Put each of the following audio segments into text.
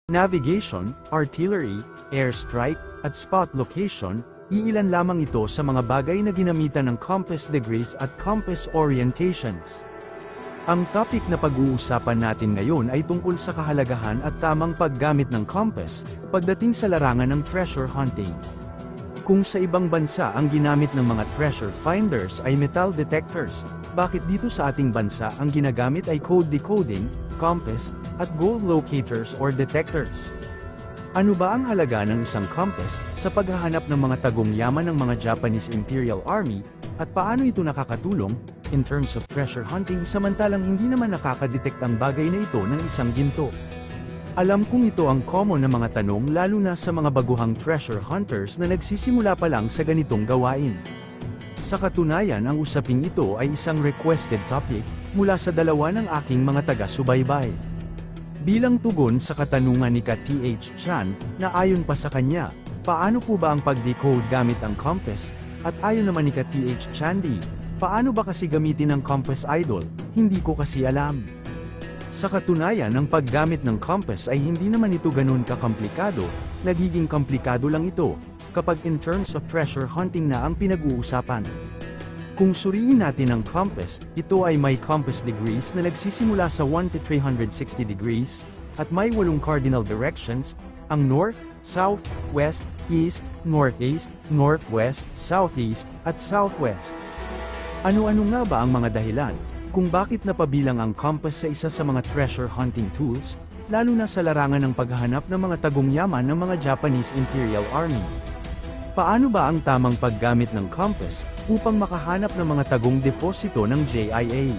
Navigation, artillery, airstrike, at spot location, iilan lamang ito sa mga bagay na ginamitan ng compass degrees at compass orientations. Ang topic na pag-uusapan natin ngayon ay tungkol sa kahalagahan at tamang paggamit ng compass pagdating sa larangan ng treasure hunting. Kung sa ibang bansa ang ginamit ng mga treasure finders ay metal detectors, bakit dito sa ating bansa ang ginagamit ay code decoding, compass, at gold locators or detectors? Ano ba ang halaga ng isang compass sa paghahanap ng mga tagong yaman ng mga Japanese Imperial Army, at paano ito nakakatulong in terms of treasure hunting samantalang hindi naman nakakadetect ang bagay na ito ng isang ginto? Alam kong ito ang common na mga tanong lalo na sa mga baguhang treasure hunters na nagsisimula pa lang sa ganitong gawain. Sa katunayan, ang usaping ito ay isang requested topic mula sa dalawa ng aking mga taga-subaybay. Bilang tugon sa katanungan ni Ka-TH Chan, na ayon pa sa kanya, paano po ba ang pag-decode gamit ang compass? At ayon naman ni Ka-TH Chandi, paano ba kasi gamitin ang compass, idol? Hindi ko kasi alam. Sa katunayan, ang paggamit ng compass ay hindi naman ito ganun kakomplikado, nagiging komplikado lang ito, kapag in terms of treasure hunting na ang pinag-uusapan. Kung suriin natin ang compass, ito ay may compass degrees na nagsisimula sa 1 to 360 degrees, at may 8 cardinal directions, ang north, south, west, east, northeast, northwest, southeast, at southwest. Ano-ano nga ba ang mga dahilan kung bakit napabilang ang compass sa isa sa mga treasure hunting tools, lalo na sa larangan ng paghahanap ng mga tagong yaman ng mga Japanese Imperial Army? Paano ba ang tamang paggamit ng compass upang makahanap ng mga tagong deposito ng JIA?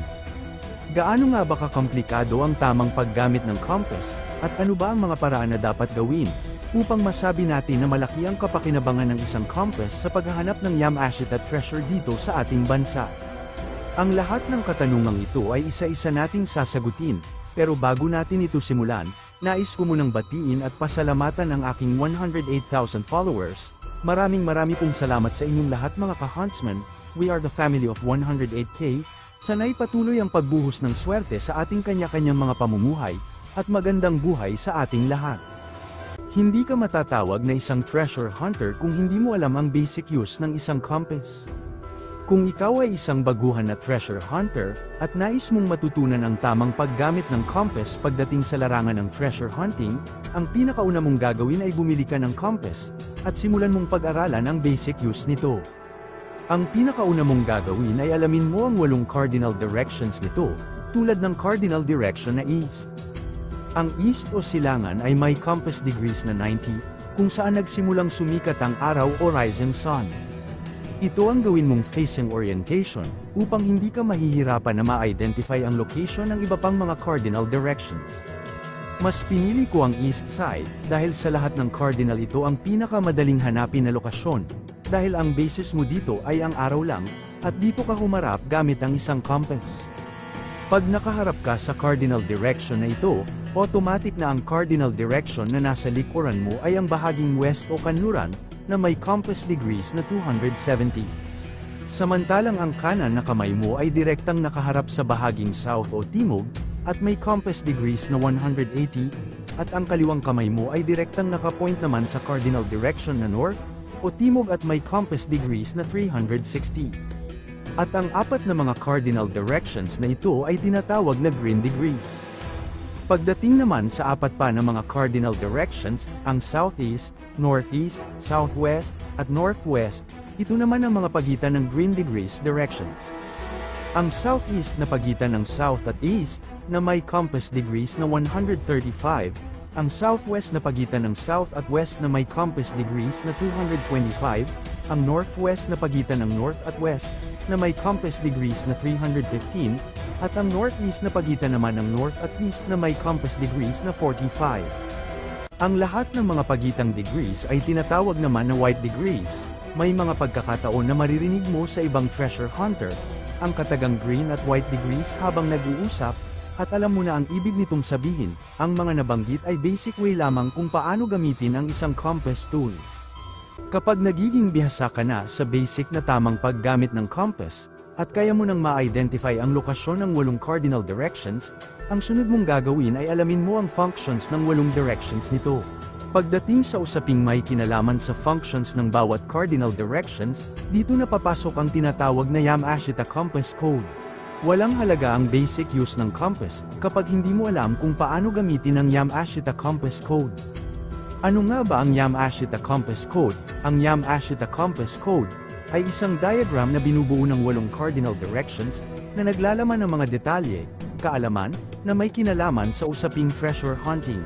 Gaano nga ba kakomplikado ang tamang paggamit ng compass, at ano ba ang mga paraan na dapat gawin upang masabi natin na malaki ang kapakinabangan ng isang compass sa paghahanap ng Yamashita treasure dito sa ating bansa? Ang lahat ng katanungang ito ay isa-isa nating sasagutin, pero bago natin ito simulan, nais ko munang batiin at pasalamatan ang aking 108,000 followers. Marami pong salamat sa inyong lahat mga ka-huntsman. We are the family of 108K. Sana'y patuloy ang pagbuhos ng swerte sa ating kanya-kanyang mga pamumuhay, at magandang buhay sa ating lahat. Hindi ka matatawag na isang treasure hunter kung hindi mo alam ang basic use ng isang compass. Kung ikaw ay isang baguhan na treasure hunter, at nais mong matutunan ang tamang paggamit ng compass pagdating sa larangan ng treasure hunting, ang pinakauna mong gagawin ay bumili ka ng compass, at simulan mong pag-aralan ang basic use nito. Ang pinakauna mong gagawin ay alamin mo ang 8 cardinal directions nito, tulad ng cardinal direction na east. Ang east o silangan ay may compass degrees na 90, kung saan nagsimulang sumikat ang araw o rising sun. Ito ang gawin mong facing orientation, upang hindi ka mahihirapan na ma-identify ang location ng iba pang mga cardinal directions. Mas pinili ko ang east side, dahil sa lahat ng cardinal ito ang pinakamadaling hanapin na lokasyon, dahil ang basis mo dito ay ang araw lang, at dito ka humarap gamit ang isang compass. Pag nakaharap ka sa cardinal direction na ito, automatic na ang cardinal direction na nasa likuran mo ay ang bahaging west o kanluran, na may compass degrees na 270. Samantalang ang kanan na kamay mo ay direktang nakaharap sa bahaging south o timog, at may compass degrees na 180, at ang kaliwang kamay mo ay direktang nakapoint naman sa cardinal direction na north o timog at may compass degrees na 360. At ang apat na mga cardinal directions na ito ay tinatawag na green degrees. Pagdating naman sa apat pa na mga cardinal directions, ang southeast, northeast, southwest, at northwest, ito naman ang mga pagitan ng green degrees directions. Ang southeast na pagitan ng south at east, na may compass degrees na 135, ang southwest na pagitan ng south at west na may compass degrees na 225, ang northwest na pagitan ng north at west, na may compass degrees na 315, at ang northeast na pagitan naman ng north at east na may compass degrees na 45. Ang lahat ng mga pagitang degrees ay tinatawag naman na white degrees. May mga pagkakataon na maririnig mo sa ibang treasure hunter ang katagang green at white degrees habang nag-uusap, at alam mo na ang ibig nitong sabihin. Ang mga nabanggit ay basic way lamang kung paano gamitin ang isang compass tool. Kapag nagiging bihasa ka na sa basic na tamang paggamit ng compass, at kaya mo nang ma-identify ang lokasyon ng 8 cardinal directions, ang sunod mong gagawin ay alamin mo ang functions ng 8 directions nito. Pagdating sa usaping may kinalaman sa functions ng bawat cardinal directions, dito na papasok ang tinatawag na Yamashita Compass Code. Walang halaga ang basic use ng compass, kapag hindi mo alam kung paano gamitin ang Yamashita Compass Code. Ano nga ba ang Yamashita Compass Code? Ang Yamashita Compass Code ay isang diagram na binubuo ng 8 cardinal directions, na naglalaman ng mga detalye, kaalaman, na may kinalaman sa usaping treasure hunting.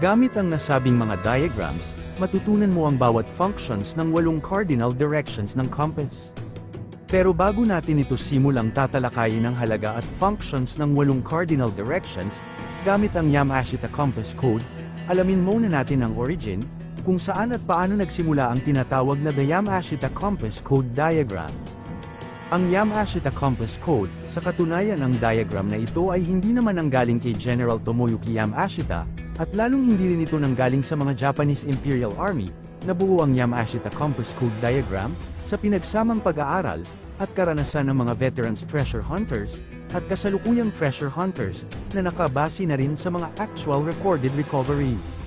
Gamit ang nasabing mga diagrams, matutunan mo ang bawat functions ng 8 cardinal directions ng compass. Pero bago natin ito simulang tatalakayin ang halaga at functions ng 8 cardinal directions, gamit ang Yamashita Compass Code, alamin muna natin ang origin, kung saan at paano nagsimula ang tinatawag na The Yamashita Compass Code Diagram. Ang Yamashita Compass Code, sa katunayan ang diagram na ito ay hindi naman nanggaling kay General Tomoyuki Yamashita, at lalong hindi rin ito nanggaling sa mga Japanese Imperial Army. Nabuo ang Yamashita Compass Code Diagram sa pinagsamang pag-aaral at karanasan ng mga veterans treasure hunters at kasalukuyang treasure hunters na nakabase na rin sa mga actual recorded recoveries.